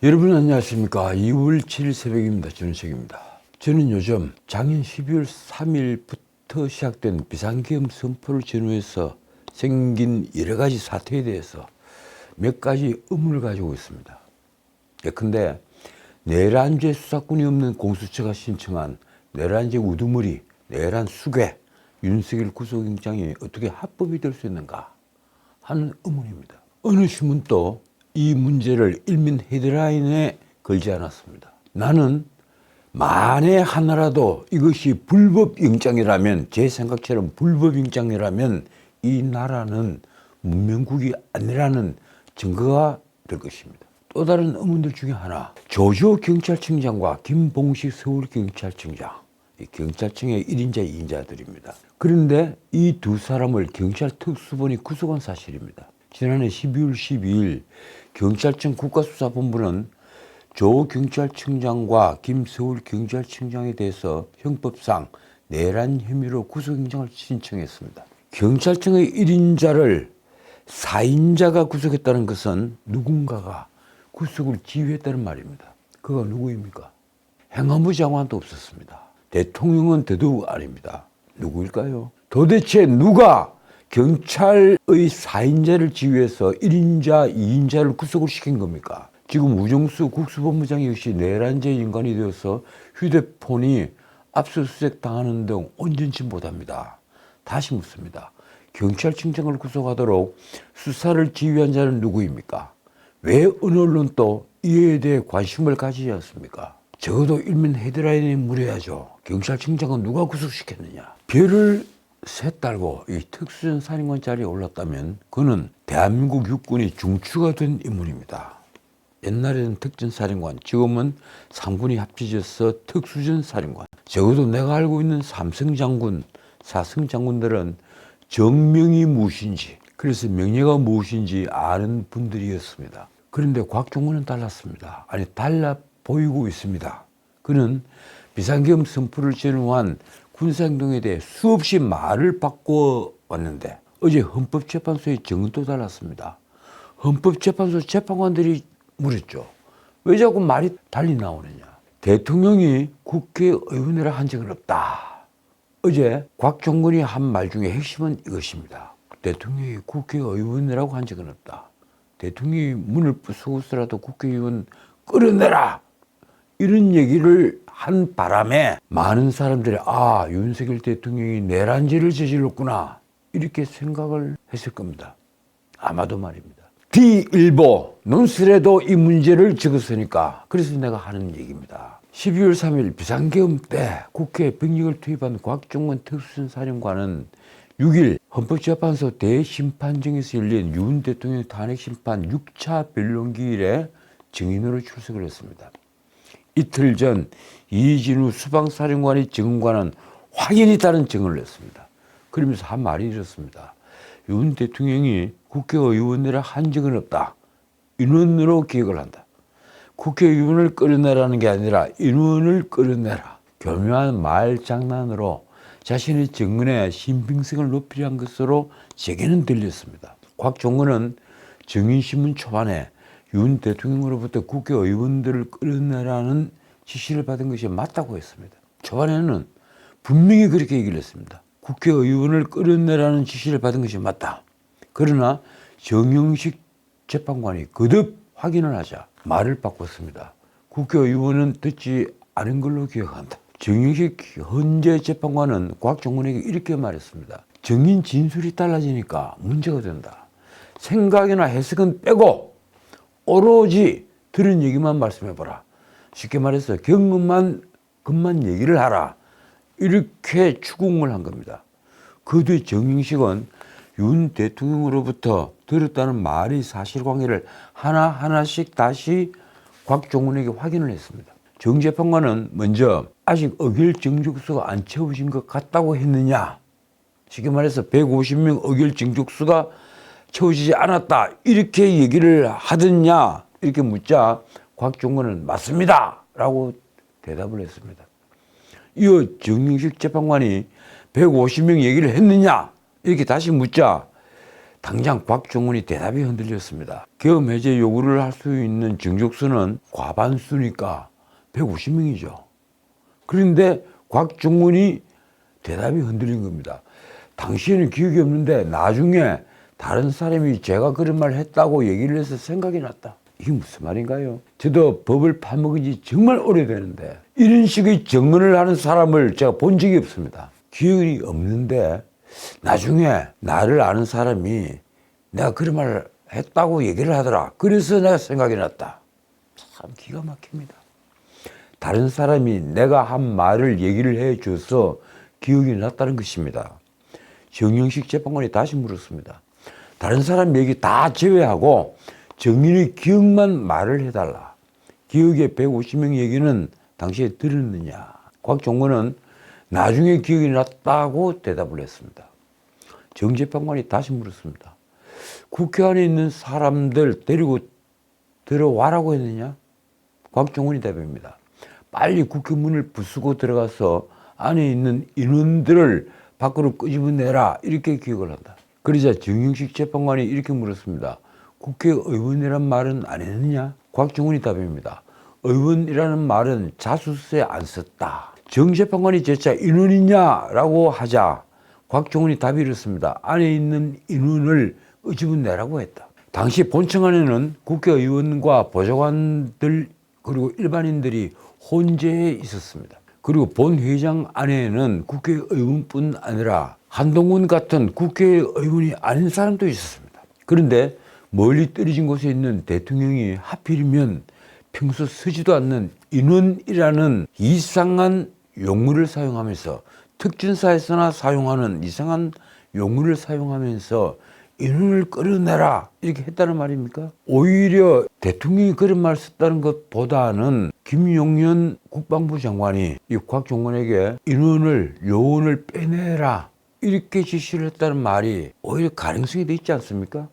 여러분 안녕하십니까. 2월 7일 새벽입니다. 저는 책입니다. 저는 요즘 작년 12월 3일부터 시작된 비상계엄 선포를 전후해서 생긴 여러 가지 사태에 대해서 몇 가지 의문을 가지고 있습니다. 예컨대 내란죄 수사권이 없는 공수처가 신청한 내란죄 우두머리, 내란 수괴, 윤석열 구속영장이 어떻게 합법이 될 수 있는가 하는 의문입니다. 어느 신문도 이 문제를 일면 헤드라인에 걸지 않았습니다. 나는 만에 하나라도 이것이 불법 영장이라면, 제 생각처럼 불법 영장이라면 이 나라는 문명국이 아니라는 증거가 될 것입니다. 또 다른 의문들 중에 하나, 조조 경찰청장과 김봉식 서울경찰청장, 이 경찰청의 1인자 2인자들입니다. 그런데 이 두 사람을 경찰 특수본이 구속한 사실입니다. 지난해 12월 12일 경찰청 국가수사본부는 조 경찰청장과 김 서울경찰청장에 대해서 형법상 내란 혐의로 구속영장을 신청했습니다. 경찰청의 1인자를 4인자가 구속했다는 것은 누군가가 구속을 지휘했다는 말입니다. 그가 누구입니까? 행안부 장관도 없었습니다. 대통령은 더더욱 아닙니다. 누구일까요? 도대체 누가 경찰의 4인자를 지휘해서 1인자, 2인자를 구속을 시킨 겁니까? 지금 우정수 국수본부장이 역시 내란죄 인간이 되어서 휴대폰이 압수수색 당하는 등 온전치 못합니다. 다시 묻습니다. 경찰청장을 구속하도록 수사를 지휘한 자는 누구입니까? 왜 어느 언론도 이에 대해 관심을 가지지 않습니까? 적어도 일면 헤드라인에 물어야죠. 경찰청장은 누가 구속시켰느냐? 별을 셋 달고 이 특수전 사령관 자리에 올랐다면 그는 대한민국 육군이 중추가 된 인물입니다. 옛날에는 특전사령관, 지금은 3군이 합쳐져서 특수전 사령관. 적어도 내가 알고 있는 삼성장군, 사성장군들은 정명이 무엇인지, 그래서 명예가 무엇인지 아는 분들이었습니다. 그런데 곽종근은 달랐습니다. 아니, 달라 보이고 있습니다. 그는 비상계엄 선포를 전후한 군사행동에 대해 수없이 말을 바꿔 왔는데 어제 헌법재판소의 정은도 달랐습니다. 헌법재판소 재판관들이 물었죠. 왜 자꾸 말이 달리 나오느냐. 대통령이 국회의원이라 한 적은 없다. 어제 곽종근이 한 말 중에 핵심은 이것입니다. 대통령이 국회의원이라고 한 적은 없다. 대통령이 문을 부수고서라도 국회의원 끌어내라. 이런 얘기를 한 바람에 많은 사람들이 윤석열 대통령이 내란죄를 저질렀구나 이렇게 생각을 했을 겁니다. 아마도 말입니다. D일보 논술에도 이 문제를 적었으니까 그래서 내가 하는 얘기입니다. 12월 3일 비상계엄 때 국회에 병력을 투입한 곽종근 특수전 사령관은 6일 헌법재판소 대심판정에서 열린 윤 대통령 탄핵심판 6차 변론기일에 증인으로 출석을 했습니다. 이틀 전 이진우 수방사령관의 증언과는 확연히 다른 증언을 냈습니다. 그러면서 한 말이 이렇습니다. 윤 대통령이 국회의원이라 한 적은 없다. 인원으로 기억을 한다. 국회의원을 끌어내라는 게 아니라 인원을 끌어내라. 교묘한 말장난으로 자신의 증언에 신빙성을 높이려 한 것으로 제게는 들렸습니다. 곽종근은 정인신문 초반에 윤 대통령으로부터 국회의원들을 끌어내라는 지시를 받은 것이 맞다고 했습니다. 초반에는 분명히 그렇게 얘기를 했습니다. 국회의원을 끌어내라는 지시를 받은 것이 맞다. 그러나 정영식 재판관이 거듭 확인을 하자 말을 바꿨습니다. 국회의원은 듣지 않은 걸로 기억한다. 정영식 헌재 재판관은 곽종근에게 이렇게 말했습니다. 증인 진술이 달라지니까 문제가 된다. 생각이나 해석은 빼고 오로지 들은 얘기만 말씀해보라. 쉽게 말해서 경험만 얘기를 하라. 이렇게 추궁을 한 겁니다. 그 뒤 정영식은 윤 대통령으로부터 들었다는 말의 사실관계를 하나하나씩 다시 곽종근에게 확인을 했습니다. 정 재판관은 먼저 아직 의결 정족수가 안 채워진 것 같다고 했느냐. 쉽게 말해서 150명 의결 정족수가 채워지지 않았다. 이렇게 얘기를 하더냐. 이렇게 묻자 곽종근은 맞습니다. 라고 대답을 했습니다. 이어 정영식 재판관이 150명 얘기를 했느냐. 이렇게 다시 묻자 당장 곽종훈이 대답이 흔들렸습니다. 계엄 해제 요구를 할 수 있는 정족수는 과반수니까 150명이죠. 그런데 곽종훈이 대답이 흔들린 겁니다. 당시에는 기억이 없는데 나중에 다른 사람이 제가 그런 말 했다고 얘기를 해서 생각이 났다. 이게 무슨 말인가요? 저도 법을 파먹은 지 정말 오래되는데 이런 식의 증언을 하는 사람을 제가 본 적이 없습니다. 기억이 없는데 나중에 나를 아는 사람이 내가 그런 말을 했다고 얘기를 하더라. 그래서 내가 생각이 났다. 참 기가 막힙니다. 다른 사람이 내가 한 말을 얘기를 해줘서 기억이 났다는 것입니다. 정영식 재판관이 다시 물었습니다. 다른 사람 얘기 다 제외하고 정인의 기억만 말을 해달라. 기억의 150명 얘기는 당시에 들었느냐. 곽종훈은 나중에 기억이 났다고 대답을 했습니다. 정 재판관이 다시 물었습니다. 국회 안에 있는 사람들 데리고 들어와라고 했느냐? 곽종훈이 대답합니다. 빨리 국회 문을 부수고 들어가서 안에 있는 인원들을 밖으로 끄집어내라. 이렇게 기억을 한다. 그러자 정영식 재판관이 이렇게 물었습니다. 국회의원이란 말은 안 했느냐? 곽종훈이 답합니다. 의원이라는 말은 자수서에 안 썼다. 정 재판관이 재차 인원 있냐라고 하자 곽종훈이 답이 이렇습니다. 안에 있는 인원을 끄집어내라고 했다. 당시 본청 안에는 국회의원과 보좌관들 그리고 일반인들이 혼재해 있었습니다. 그리고 본회의장 안에는 국회의원뿐 아니라 한동훈 같은 국회의원이 아닌 사람도 있었습니다. 그런데 멀리 떨어진 곳에 있는 대통령이 하필이면 평소 쓰지도 않는 인원이라는 이상한 용어를 사용하면서 특전사에서나 사용하는 이상한 용어를 사용하면서 인원을 끌어내라 이렇게 했다는 말입니까? 오히려 대통령이 그런 말을 썼다는 것보다는 김용현 국방부 장관이 이 곽종훈에게 인원을 요원을 빼내라 이렇게 지시를 했다는 말이 오히려 가능성이 돼 있지 않습니까?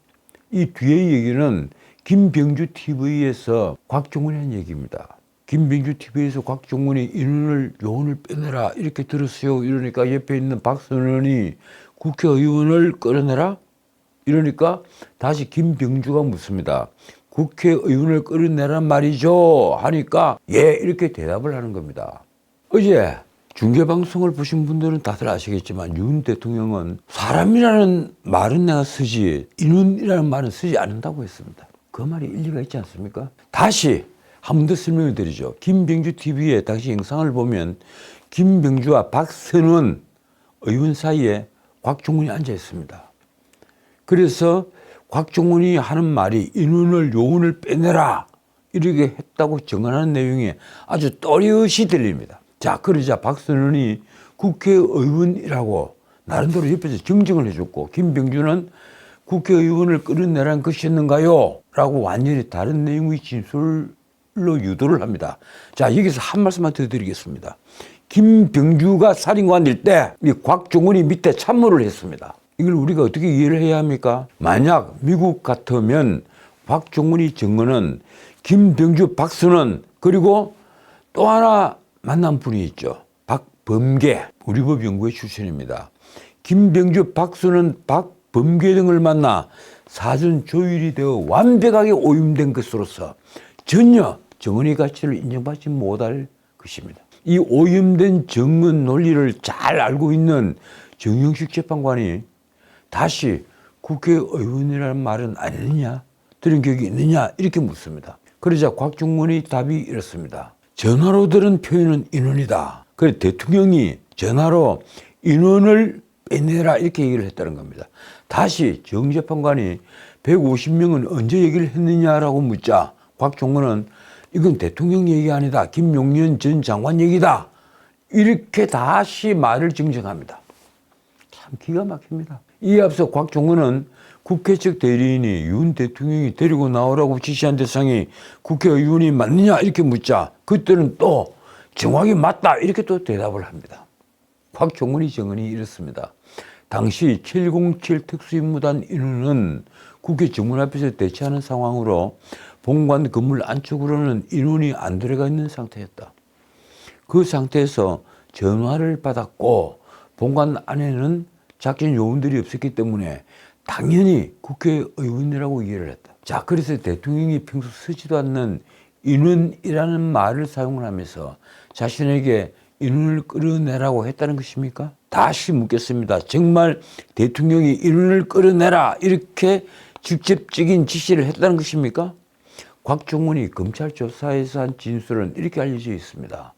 이 뒤의 얘기는 김병주 TV에서 곽종훈이 한 얘기입니다. 김병주 TV에서 곽종훈이 인원을 요원을 빼내라 이렇게 들었어요. 이러니까 옆에 있는 박선원이 국회의원을 끌어내라? 이러니까 다시 김병주가 묻습니다. 국회의원을 끌어내란 말이죠? 하니까 예 이렇게 대답을 하는 겁니다. 어제 중계방송을 보신 분들은 다들 아시겠지만 윤 대통령은 사람이라는 말은 내가 쓰지 인원이라는 말은 쓰지 않는다고 했습니다. 그 말이 일리가 있지 않습니까? 다시 한 번 더 설명을 드리죠. 김병주 TV의 당시 영상을 보면 김병주와 박선원 의원 사이에 곽종훈이 앉아 있습니다. 그래서 곽종훈이 하는 말이 인원을 요원을 빼내라 이렇게 했다고 증언하는 내용이 아주 또렷이 들립니다. 자 그러자 박선원이 국회의원이라고 나름대로 옆에서 정정을 해줬고 김병주는 국회의원을 끌어내란 것이었는가요? 라고 완전히 다른 내용의 진술로 유도를 합니다. 자 여기서 한 말씀만 더 드리겠습니다. 김병주가 살인관일 때 이 곽종훈이 밑에 참모를 했습니다. 이걸 우리가 어떻게 이해를 해야 합니까? 만약 미국 같으면 곽종훈이 증언은 김병주, 박선원 그리고 또 하나 만난 분이 있죠. 박범계 우리 법 연구회 출신입니다. 김병주, 박선원, 박범계 등을 만나 사전 조율이 되어 완벽하게 오염된 것으로서 전혀 정언의 가치를 인정받지 못할 것입니다. 이 오염된 정언 논리를 잘 알고 있는 정영식 재판관이 다시 국회의원이라는 말은 아니느냐? 들은 기억이 있느냐? 이렇게 묻습니다. 그러자 곽종훈의 답이 이렇습니다. 전화로 들은 표현은 인원이다. 그래 대통령이 전화로 인원을 빼내라 이렇게 얘기를 했다는 겁니다. 다시 정 재판관이 150명은 언제 얘기를 했느냐라고 묻자 곽종훈은 이건 대통령 얘기 아니다. 김용현 전 장관 얘기다. 이렇게 다시 말을 정정합니다. 참 기가 막힙니다. 이에 앞서 곽종훈은 국회 측 대리인이 윤 대통령이 데리고 나오라고 지시한 대상이 국회의원이 맞느냐 이렇게 묻자 그때는 또 정확히 맞다 이렇게 또 대답을 합니다. 곽종훈의 증언이 이렇습니다. 당시 707 특수임무단 인원은 국회 정문 앞에서 대치하는 상황으로 본관 건물 안쪽으로는 인원이 안 들어가 있는 상태였다. 그 상태에서 전화를 받았고 본관 안에는 작전 요원들이 없었기 때문에 당연히 국회의원이라고 이해를 했다. 자, 그래서 대통령이 평소 쓰지도 않는 인원이라는 말을 사용을 하면서 자신에게 인원을 끌어내라고 했다는 것입니까? 다시 묻겠습니다. 정말 대통령이 인원을 끌어내라 이렇게 직접적인 지시를 했다는 것입니까? 곽종원이 검찰 조사에서 한 진술은 이렇게 알려져 있습니다.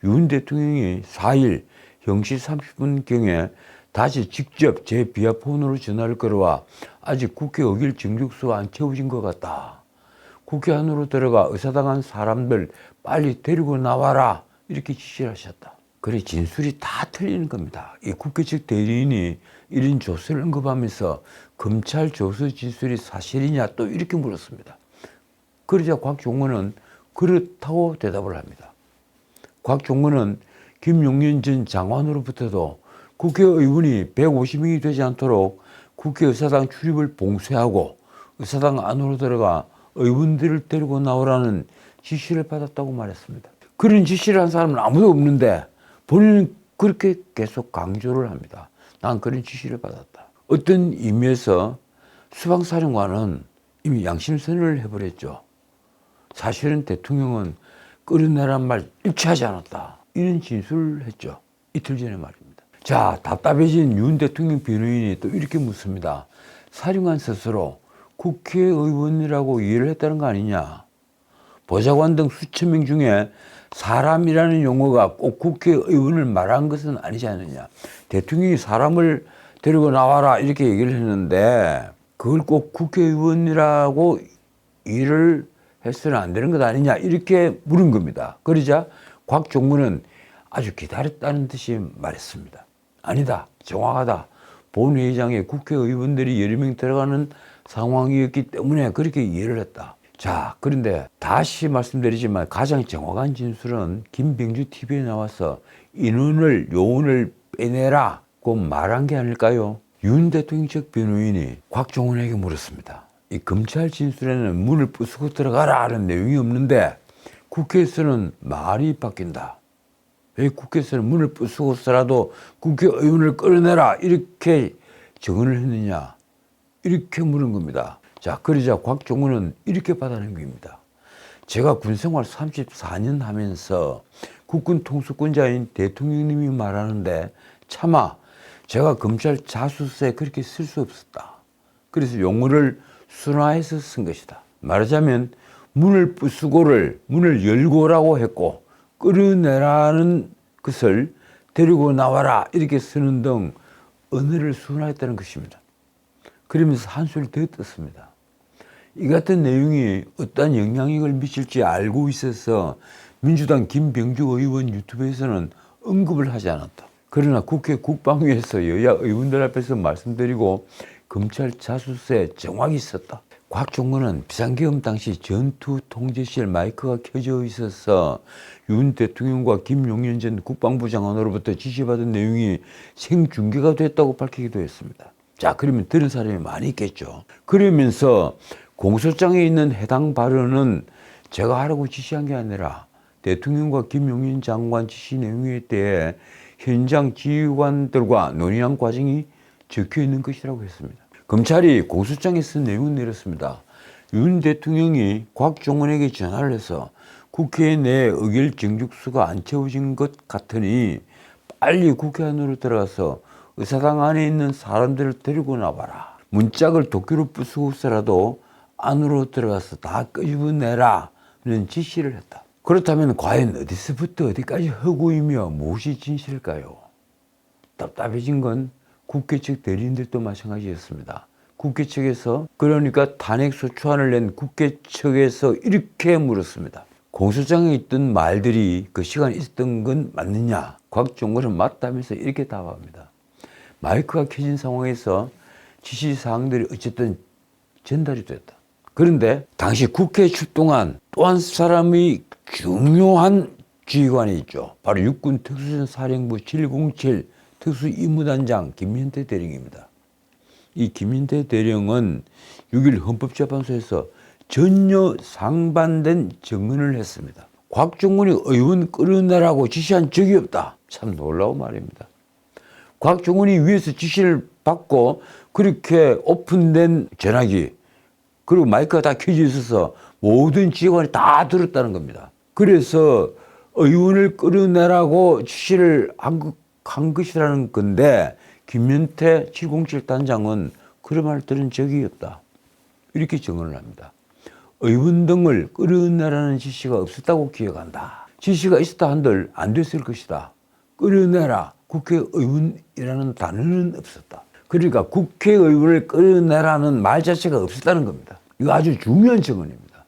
윤 대통령이 4일 0시 30분경에 다시 직접 제 비아폰으로 전화를 걸어와 아직 국회 의결 정족수가 안 채워진 것 같다. 국회 안으로 들어가 의사당한 사람들 빨리 데리고 나와라. 이렇게 지시를 하셨다. 그래, 진술이 다 틀리는 겁니다. 이 국회 측 대리인이 이런 조서를 언급하면서 검찰 조서 진술이 사실이냐 또 이렇게 물었습니다. 그러자 곽종원은 그렇다고 대답을 합니다. 곽종원은 김용현 전 장관으로부터도 국회의원이 150명이 되지 않도록 국회의사당 출입을 봉쇄하고 의사당 안으로 들어가 의원들을 데리고 나오라는 지시를 받았다고 말했습니다. 그런 지시를 한 사람은 아무도 없는데 본인은 그렇게 계속 강조를 합니다. 난 그런 지시를 받았다. 어떤 의미에서 수방사령관은 이미 양심선언을 해버렸죠. 사실은 대통령은 끌어내란 말 일치하지 않았다. 이런 진술을 했죠. 이틀 전에 말입니다. 자, 답답해진 윤 대통령 변호인이 또 이렇게 묻습니다. 사령관 스스로 국회의원이라고 이해를 했다는 거 아니냐. 보좌관 등 수천 명 중에 사람이라는 용어가 꼭 국회의원을 말한 것은 아니지 않느냐. 대통령이 사람을 데리고 나와라 이렇게 얘기를 했는데 그걸 꼭 국회의원이라고 이해를 해서는 안 되는 것 아니냐 이렇게 물은 겁니다. 그러자 곽종문은 아주 기다렸다는 듯이 말했습니다. 아니다. 정확하다. 본회의장에 국회의원들이 여러 명 들어가는 상황이었기 때문에 그렇게 이해를 했다. 자, 그런데 다시 말씀드리지만 가장 정확한 진술은 김병주 TV에 나와서 인원을 요원을 빼내라고 말한 게 아닐까요? 윤 대통령 측 변호인이 곽종원에게 물었습니다. 이 검찰 진술에는 문을 부수고 들어가라 하는 내용이 없는데 국회에서는 말이 바뀐다. 왜 국회에서는 문을 부수고서라도 국회의원을 끌어내라 이렇게 정언을 했느냐 이렇게 물은 겁니다. 자, 그러자 곽종원은 이렇게 받아낸 겁니다. 제가 군생활 34년 하면서 국군 통수권자인 대통령님이 말하는데 차마 제가 검찰 자수서에 그렇게 쓸 수 없었다. 그래서 용어를 순화해서 쓴 것이다. 말하자면 문을 부수고를 문을 열고라고 했고 끌어내라는 것을 데리고 나와라 이렇게 쓰는 등 언어를 순화했다는 것입니다. 그러면서 한술 더 떴습니다. 이 같은 내용이 어떠한 영향력을 미칠지 알고 있어서 민주당 김병주 의원 유튜브에서는 언급을 하지 않았다. 그러나 국회 국방위에서 여야 의원들 앞에서 말씀드리고 검찰 자수서에 정확히 썼다. 곽종원은 비상계엄 당시 전투통제실 마이크가 켜져 있어서 윤 대통령과 김용현 전 국방부 장관으로부터 지시받은 내용이 생중계가 됐다고 밝히기도 했습니다. 자, 그러면 들은 사람이 많이 있겠죠. 그러면서 공소장에 있는 해당 발언은 제가 하라고 지시한 게 아니라 대통령과 김용현 장관 지시 내용에 대해 현장 지휘관들과 논의한 과정이 적혀 있는 것이라고 했습니다. 검찰이 공소장에 쓴 내용은 이렇습니다. 윤 대통령이 곽종원에게 전화를 해서 국회 내 의결 정족수가 안 채워진 것 같으니 빨리 국회 안으로 들어가서 의사당 안에 있는 사람들을 데리고 나와라. 문짝을 도끼로 부수고서라도 안으로 들어가서 다 끄집어내라는 지시를 했다. 그렇다면 과연 어디서부터 어디까지 허구이며 무엇이 진실일까요? 답답해진 건 국회 측 대리인들도 마찬가지였습니다. 국회 측에서 그러니까 탄핵소추안을 낸 국회 측에서 이렇게 물었습니다. 공소장에 있던 말들이 그 시간에 있었던 건 맞느냐? 곽종원은 맞다면서 이렇게 답합니다. 마이크가 켜진 상황에서 지시사항들이 어쨌든 전달이 됐다. 그런데 당시 국회에 출동한 또 한 사람의 중요한 지휘관이 있죠. 바로 육군 특수전사령부 707 특수임무단장 김민태 대령입니다. 이 김민태 대령은 6일 헌법재판소에서 전혀 상반된 증언을 했습니다. 곽종원이 의원 끌어내라고 지시한 적이 없다. 참 놀라운 말입니다. 곽종원이 위에서 지시를 받고 그렇게 오픈된 전화기 그리고 마이크가 다 켜져 있어서 모든 직원이 다 들었다는 겁니다. 그래서 의원을 끌어내라고 지시를 한 것이라는 건데 김연태 707 단장은 그런 말을 들은 적이 없다. 이렇게 증언을 합니다. 의원 등을 끌어내라는 지시가 없었다고 기억한다. 지시가 있었다 한들 안 됐을 것이다. 끌어내라. 국회의원이라는 단어는 없었다. 그러니까 국회의원을 끌어내라는 말 자체가 없었다는 겁니다. 이거 아주 중요한 증언입니다.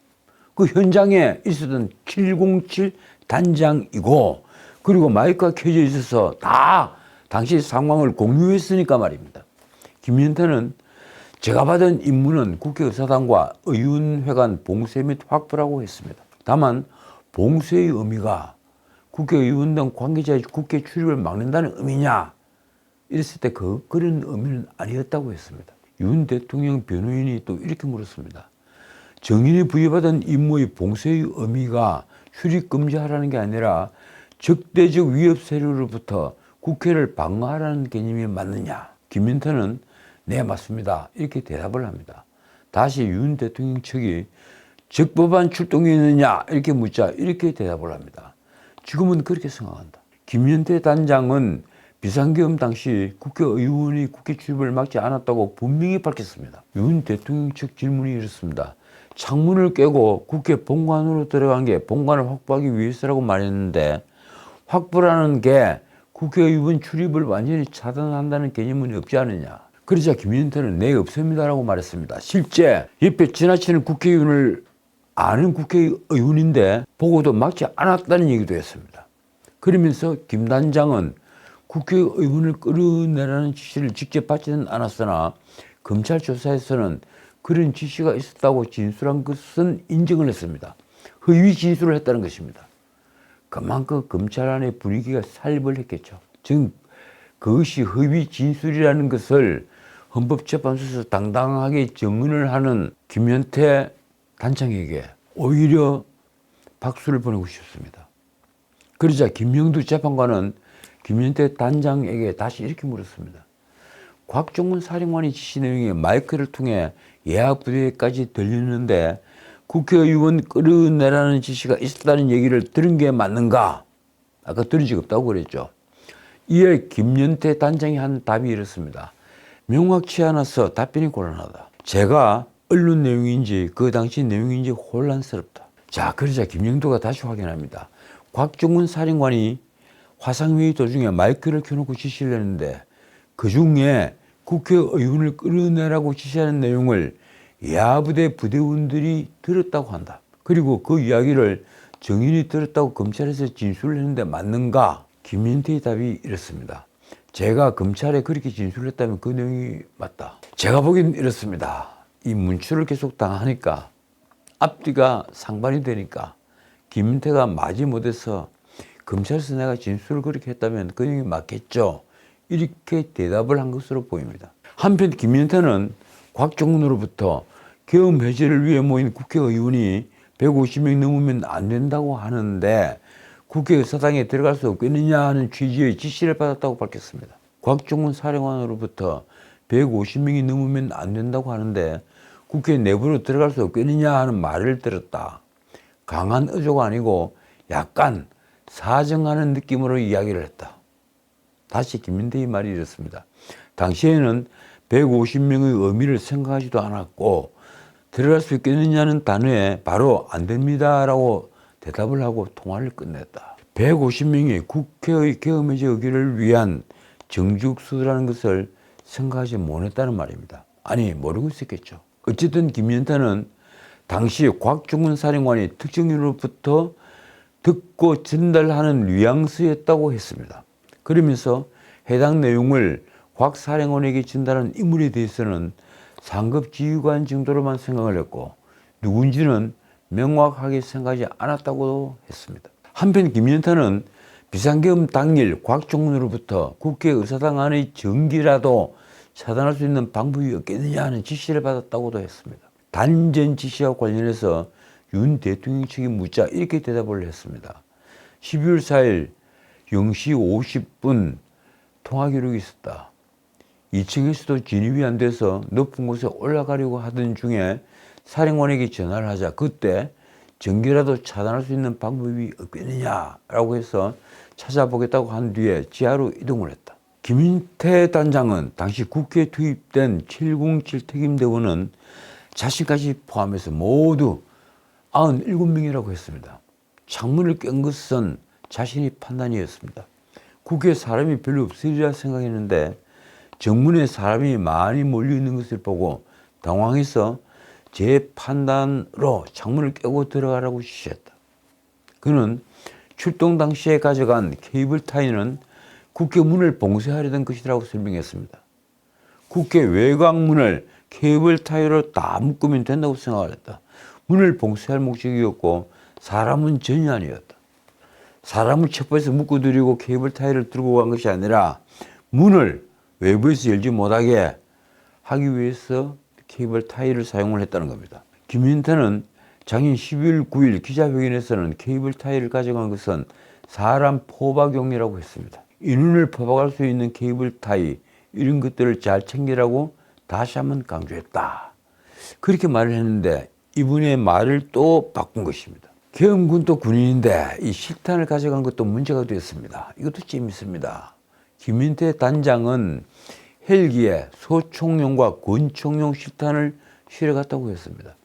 그 현장에 있었던 707 단장이고 그리고 마이크가 켜져 있어서 다 당시 상황을 공유했으니까 말입니다. 김연태는 제가 받은 임무는 국회의사당과 의원회관 봉쇄 및 확보라고 했습니다. 다만 봉쇄의 의미가 국회의원 등 관계자의 국회 출입을 막는다는 의미냐 이랬을 때 그런 의미는 아니었다고 했습니다. 윤 대통령 변호인이 또 이렇게 물었습니다. 정인이 부여받은 임무의 봉쇄의 의미가 출입 금지하라는 게 아니라 적대적 위협 세력으로부터 국회를 방어하라는 개념이 맞느냐? 김연태는 네 맞습니다. 이렇게 대답을 합니다. 다시 윤 대통령 측이 적법한 출동이 있느냐? 이렇게 묻자 이렇게 대답을 합니다. 지금은 그렇게 생각한다. 김연태 단장은 비상계엄 당시 국회의원이 국회 출입을 막지 않았다고 분명히 밝혔습니다. 윤 대통령 측 질문이 이렇습니다. 창문을 깨고 국회 본관으로 들어간 게 본관을 확보하기 위해서라고 말했는데 확보라는 게 국회의원 출입을 완전히 차단한다는 개념은 없지 않느냐. 그러자 김연태는 네 없습니다라고 말했습니다. 실제 옆에 지나치는 국회의원을 아는 국회의원인데 보고도 막지 않았다는 얘기도 했습니다. 그러면서 김 단장은 국회의원을 끌어내라는 지시를 직접 받지는 않았으나 검찰 조사에서는 그런 지시가 있었다고 진술한 것은 인정을 했습니다. 허위 진술을 했다는 것입니다. 그만큼 검찰 안의 분위기가 살벌 했겠죠. 즉 그것이 허위 진술이라는 것을 헌법재판소에서 당당하게 증언을 하는 김연태 단장에게 오히려 박수를 보내고 싶습니다. 그러자 김명두 재판관은 김연태 단장에게 다시 이렇게 물었습니다. 곽종훈 사령관의 지시 내용이 마이크를 통해 예하부대까지 들리는데 국회의원 끌어내라는 지시가 있었다는 얘기를 들은 게 맞는가? 아까 들은 적 없다고 그랬죠. 이에 김연태 단장이 한 답이 이렇습니다. 명확치 않아서 답변이 곤란하다. 제가 언론 내용인지 그 당시 내용인지 혼란스럽다. 자, 그러자 김영도가 다시 확인합니다. 곽종훈 사령관이 화상회의 도중에 마이크를 켜놓고 지시를 했는데 그 중에 국회의원을 끌어내라고 지시하는 내용을 예하부대 부대원들이 들었다고 한다. 그리고 그 이야기를 정인이 들었다고 검찰에서 진술을 했는데 맞는가? 김연태의 답이 이렇습니다. 제가 검찰에 그렇게 진술을 했다면 그 내용이 맞다. 제가 보기엔 이렇습니다. 이 문출을 계속 당하니까 앞뒤가 상반이 되니까 김연태가 마지못해서 검찰에서 내가 진술을 그렇게 했다면 그 내용이 맞겠죠. 이렇게 대답을 한 것으로 보입니다. 한편 김연태는 곽종훈으로부터 계엄 해제를 위해 모인 국회의원이 150명 넘으면 안 된다고 하는데 국회의사당에 들어갈 수 없겠느냐 하는 취지의 지시를 받았다고 밝혔습니다. 곽종훈 사령관으로부터 150명이 넘으면 안 된다고 하는데 국회 내부로 들어갈 수 없겠느냐 하는 말을 들었다. 강한 의조가 아니고 약간 사정하는 느낌으로 이야기를 했다. 다시 김연태의 말이 이렇습니다. 당시에는 150명의 의미를 생각하지도 않았고 들어갈 수 있겠느냐는 단어에 바로 안 됩니다라고 대답을 하고 통화를 끝냈다. 150명이 국회의 계엄해제 의결을 위한 정죽수라는 것을 생각하지 못했다는 말입니다. 아니 모르고 있었겠죠. 어쨌든 김연태는 당시 곽종훈 사령관이 특정인으로부터 듣고 전달하는 뉘앙스였다고 했습니다. 그러면서 해당 내용을 곽 사령관에게 전달한 인물에 대해서는 상급 지휘관 정도로만 생각을 했고 누군지는 명확하게 생각하지 않았다고 했습니다. 한편 김연태는 비상계엄 당일 곽종훈으로부터 국회의사당 안의 전기라도 차단할 수 있는 방법이 없겠느냐 하는 지시를 받았다고도 했습니다. 단전 지시와 관련해서 윤 대통령 측이 묻자 이렇게 대답을 했습니다. 12월 4일 0시 50분 통화 기록이 있었다. 2층에서도 진입이 안 돼서 높은 곳에 올라가려고 하던 중에 사령관에게 전화를 하자 그때 전기라도 차단할 수 있는 방법이 없겠느냐라고 해서 찾아보겠다고 한 뒤에 지하로 이동을 했다. 김인태 단장은 당시 국회에 투입된 707 특임대원은 자신까지 포함해서 모두 97명이라고 했습니다. 창문을 깬 것은 자신의 판단이었습니다. 국회에 사람이 별로 없으리라 생각했는데 정문에 사람이 많이 몰려있는 것을 보고 당황해서 제 판단으로 창문을 깨고 들어가라고 지시했다. 그는 출동 당시에 가져간 케이블 타이는 국회 문을 봉쇄하려던 것이라고 설명했습니다. 국회 외곽문을 케이블 타이로 다 묶으면 된다고 생각했다. 문을 봉쇄할 목적이었고 사람은 전혀 아니었다. 사람을 첩보해서 묶어드리고 케이블 타이를 들고 간 것이 아니라 문을 외부에서 열지 못하게 하기 위해서 케이블 타이를 사용을 했다는 겁니다. 김인태는 작년 12월 9일 기자회견에서는 케이블 타이를 가져간 것은 사람 포박용이라고 했습니다. 인원을 포박할 수 있는 케이블 타이 이런 것들을 잘 챙기라고 다시 한번 강조했다. 그렇게 말을 했는데 이분의 말을 또 바꾼 것입니다. 계엄군도 군인인데 이 실탄을 가져간 것도 문제가 됐습니다. 이것도 재밌습니다. 김인태 단장은 헬기에 소총용과 권총용 실탄을 실어갔다고 했습니다.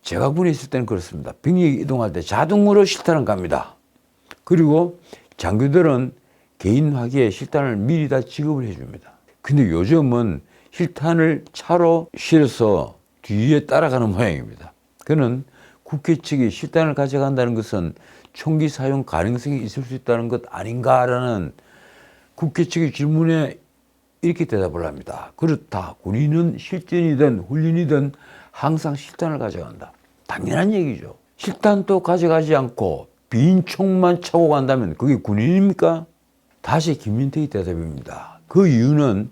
제가 군에 있을 때는 그렇습니다. 병력이 이동할 때 자동으로 실탄을 갑니다. 그리고 장교들은 개인 화기에 실탄을 미리 다 지급을 해줍니다. 근데 요즘은 실탄을 차로 실어서 뒤에 따라가는 모양입니다. 그는 국회 측이 실탄을 가져간다는 것은 총기 사용 가능성이 있을 수 있다는 것 아닌가라는 국회 측의 질문에 이렇게 대답을 합니다. 그렇다. 군인은 실전이든 훈련이든 항상 실탄을 가져간다. 당연한 얘기죠. 실탄도 가져가지 않고 빈 총만 차고 간다면 그게 군인입니까? 다시 김민태의 대답입니다. 그 이유는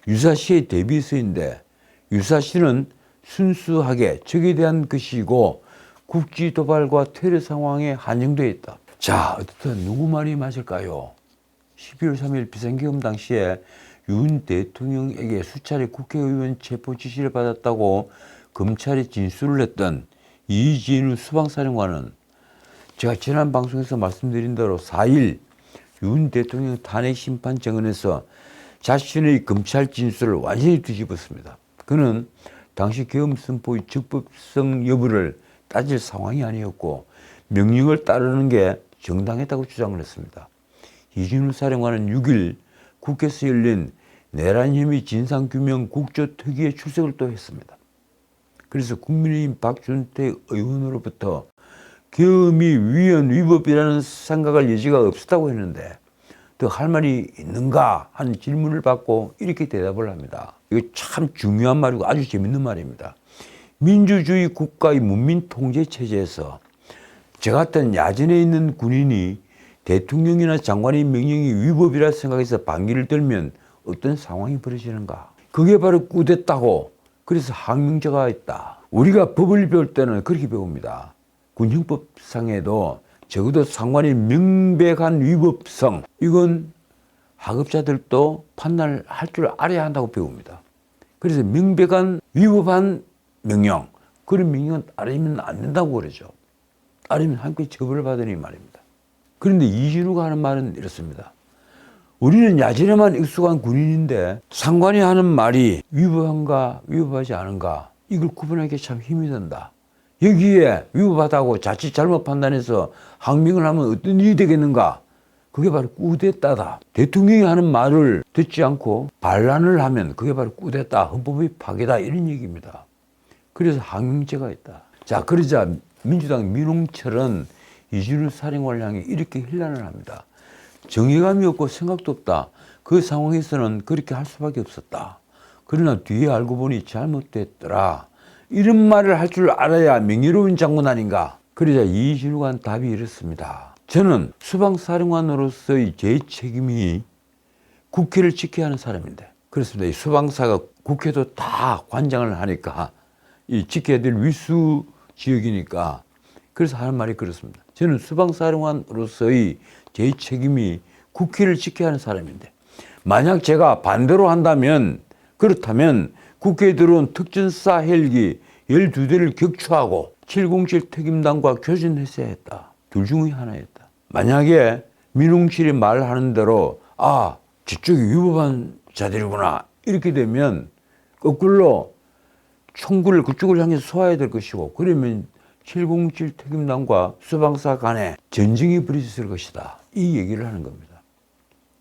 유사시의 대비서인데 유사시는 순수하게 적에 대한 것이고 국지 도발과 테러 상황에 한정되어 있다. 자, 어떻든 누구 말이 맞을까요? 12월 3일 비상계엄 당시에 윤 대통령에게 수차례 국회의원 체포 지시를 받았다고 검찰에 진술을 했던 이진우 수방사령관은 제가 지난 방송에서 말씀드린 대로 4일 윤 대통령 탄핵 심판 정원에서 자신의 검찰 진술을 완전히 뒤집었습니다. 그는 당시 계엄 선포의 적법성 여부를 따질 상황이 아니었고 명령을 따르는 게 정당했다고 주장을 했습니다. 이진우 사령관은 6일 국회에서 열린 내란 혐의 진상규명 국조특위에 출석을 또 했습니다. 그래서 국민의힘 박준태 의원으로부터 계엄이 위헌 위법이라는 생각할 여지가 없었다고 했는데 더 할 말이 있는가 하는 질문을 받고 이렇게 대답을 합니다. 이거 참 중요한 말이고 아주 재밌는 말입니다. 민주주의 국가의 문민 통제 체제에서 저 같은 야전에 있는 군인이 대통령이나 장관의 명령이 위법이라 생각해서 반기를 들면 어떤 상황이 벌어지는가? 그게 바로 꾸댔다고. 그래서 항명자가 있다. 우리가 법을 배울 때는 그렇게 배웁니다. 군형법상에도 적어도 상관의 명백한 위법성, 이건 학업자들도 판단을 할 줄 알아야 한다고 배웁니다. 그래서 명백한 위법한 명령, 그런 명령은 따르면 안 된다고 그러죠. 따르면 함께 처벌을 받으니 말입니다. 그런데 이진우가 하는 말은 이렇습니다. 우리는 야전에만 익숙한 군인인데 상관이 하는 말이 위법한가 위법하지 않은가 이걸 구분하기 참 힘이 든다. 여기에 위법하다고 자칫 잘못 판단해서 항명을 하면 어떤 일이 되겠는가? 그게 바로 꾸데따다. 대통령이 하는 말을 듣지 않고 반란을 하면 그게 바로 꾸데따, 헌법의 파괴다 이런 얘기입니다. 그래서 항명죄가 있다. 자, 그러자 민주당 민홍철은 이진우 사령관을 향해 이렇게 hir난을 합니다. 정의감이 없고 생각도 없다. 그 상황에서는 그렇게 할 수밖에 없었다. 그러나 뒤에 알고 보니 잘못됐더라. 이런 말을 할 줄 알아야 명예로운 장군 아닌가. 그러자 이진우가 한 답이 이렇습니다. 저는 수방사령관으로서의 제 책임이 국회를 지켜야 하는 사람인데 그렇습니다. 이 수방사가 국회도 다 관장을 하니까 이 지켜야 될 위수 지역이니까 그래서 하는 말이 그렇습니다. 저는 수방사령관으로서의 제 책임이 국회를 지켜야 하는 사람인데 만약 제가 반대로 한다면, 그렇다면 국회에 들어온 특전사 헬기 12대를 격추하고 707 특임단과 교전했어야 했다. 둘 중의 하나였다. 만약에 민홍실이 말하는 대로 저쪽이 위법한 자들이구나 이렇게 되면 거꾸로 총구를 그쪽을 향해서 쏘아야 될 것이고, 그러면 707 특임단과 수방사 간에 전쟁이 벌어졌을 것이다. 이 얘기를 하는 겁니다.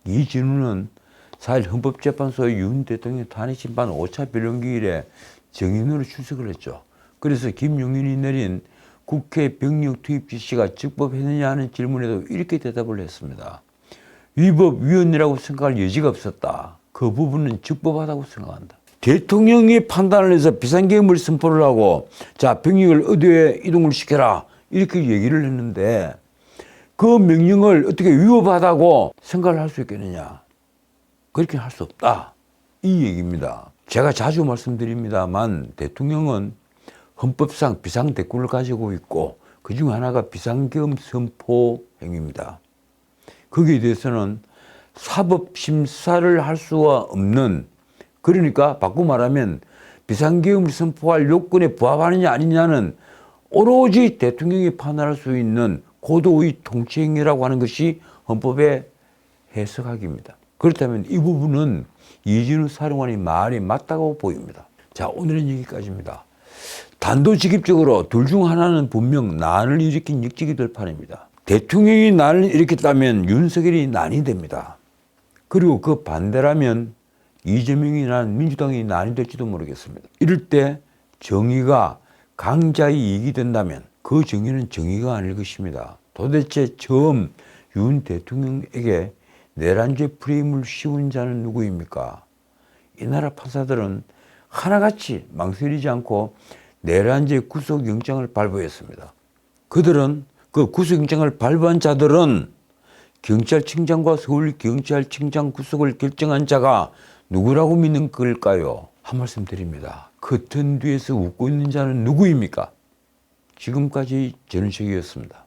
이 진우는 4일 헌법재판소의 윤 대통령 탄핵심판 5차 변론기일에 증인으로 출석을 했죠. 그래서 김용인이 내린 국회 병력 투입 지시가 적법했느냐 하는 질문에도 이렇게 대답을 했습니다. 위법위헌이라고 생각할 여지가 없었다. 그 부분은 적법하다고 생각한다. 대통령이 판단을 해서 비상계엄을 선포를 하고 병력을 어디에 이동을 시켜라 이렇게 얘기를 했는데 그 명령을 어떻게 위법하다고 생각을 할 수 있겠느냐. 그렇게 할 수 없다. 이 얘기입니다. 제가 자주 말씀드립니다만 대통령은 헌법상 비상대권을 가지고 있고 그중 하나가 비상계엄 선포 행위입니다. 거기에 대해서는 사법심사를 할 수가 없는, 그러니까 바꾸고 말하면 비상계엄을 선포할 요건에 부합하느냐 아니냐는 오로지 대통령이 판단할 수 있는 고도의 통치행위라고 하는 것이 헌법의 해석학입니다. 그렇다면 이 부분은 이진우 사령관의 말이 맞다고 보입니다. 자, 오늘은 여기까지입니다. 단도직입적으로 둘 중 하나는 분명 난을 일으킨 역직이 될 판입니다. 대통령이 난을 일으켰다면 윤석열이 난이 됩니다. 그리고 그 반대라면 이재명이나 민주당이 난이 될지도 모르겠습니다. 이럴 때 정의가 강자의 이익이 된다면 그 정의는 정의가 아닐 것입니다. 도대체 처음 윤 대통령에게 내란죄 프레임을 씌운 자는 누구입니까? 이 나라 판사들은 하나같이 망설이지 않고 내란죄 구속영장을 발부했습니다. 그들은 그 구속영장을 발부한 자들은 경찰청장과 서울경찰청장 구속을 결정한 자가 누구라고 믿는 걸까요? 한 말씀 드립니다. 커튼 뒤에서 웃고 있는 자는 누구입니까? 지금까지 전은식이었습니다.